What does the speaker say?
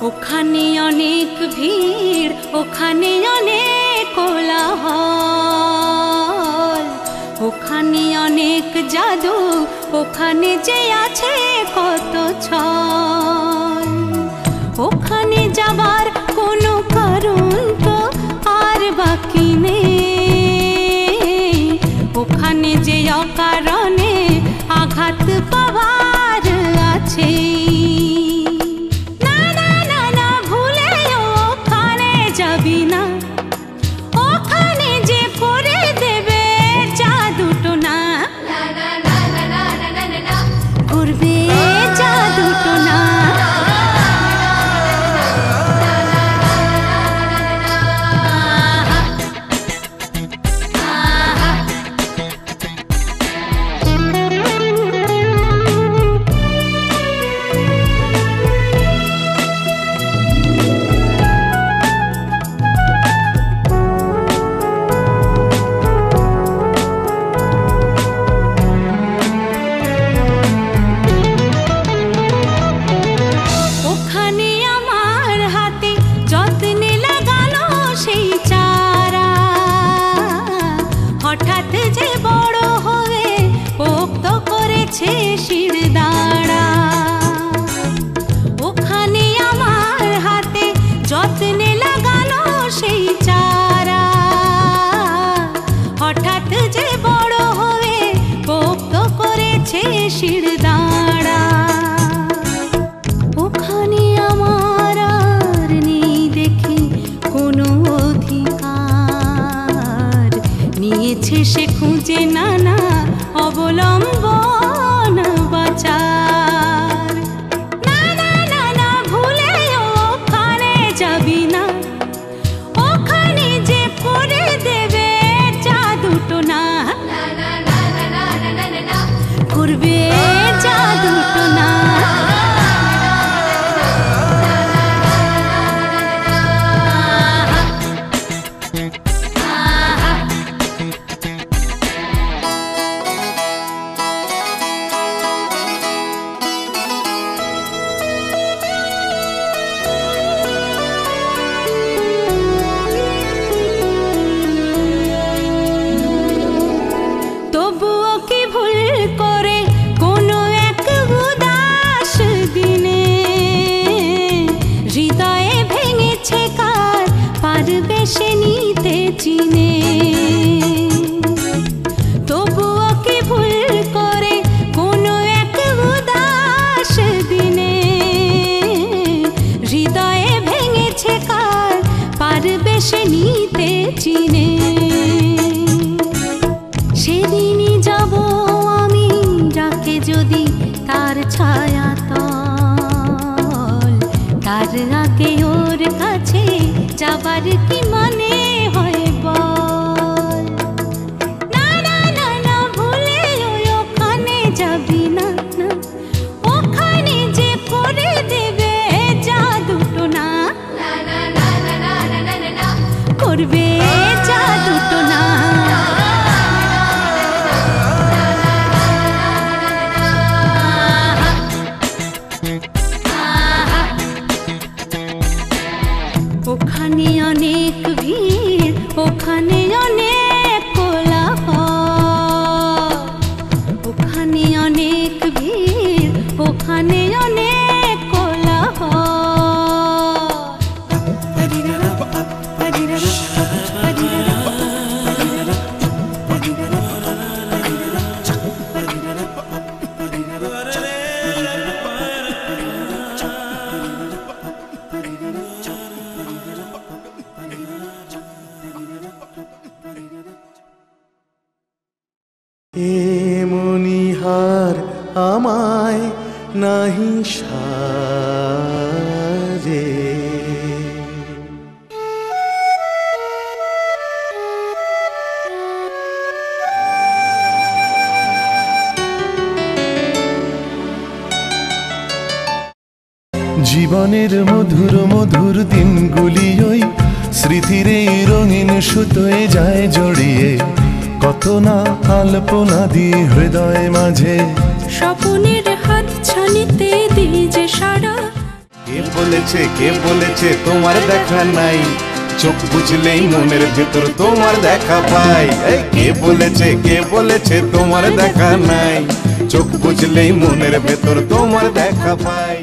ওখানে অনেক ভিড়, ওখানে অনেক কোলাহল, ওখানে অনেক জাদু, ওখানে যে আছে কত ছল। ওখানে যাবার কোনো কারণ তো আর বাকি নেই, ওখানে যে অকারণে আঘাত পাওয়ার আছে। সে খুঁজে নানা অবলম্বন বাঁচার। না না না না ভুলে ওখানে যাবি না, ওখানে যে করে দেবে জাদুটো না, করবে জাদুটো না। সে নিতে চিনে তবুও কি ভুল করে কোনো এক উদাস দিনে, হৃদয়ে ভেঙেছে কার পারবে সে নিতে চিনে। সেদিনই যাব আমি যাকে যদি তার ছায়া তল, তার আগে ওর কাছে যাবার কি মানে হয় বল। না না না না ভুলে ওখানে যাবি না, ওখানে যে করে দেবে জাদুটো না, করবে জাদুটো না। ওখানে অনেক ভিড়, ওখানে অনেক কোলাহল, ওখানে অনেক ভিড়, ওখানে অনেক কোলাহল। আমায় নাহি সারে। জীবনের মধুর মধুর দিনগুলি ওই স্মৃতির এই রঙিন সুতোয় যায় জড়িয়ে, কত না আলপনা দিয়ে হৃদয় মাঝে স্বপনের হাত ছানিতে দিই যে সারা। কে বলেছে তোমার দেখা নাই, চোখ বুঝলেই মনের ভেতর তোমার দেখা পাই। কে বলেছে তোমার দেখা নাই, চোখ বুঝলেই মনের ভেতর তোমার দেখা পাই।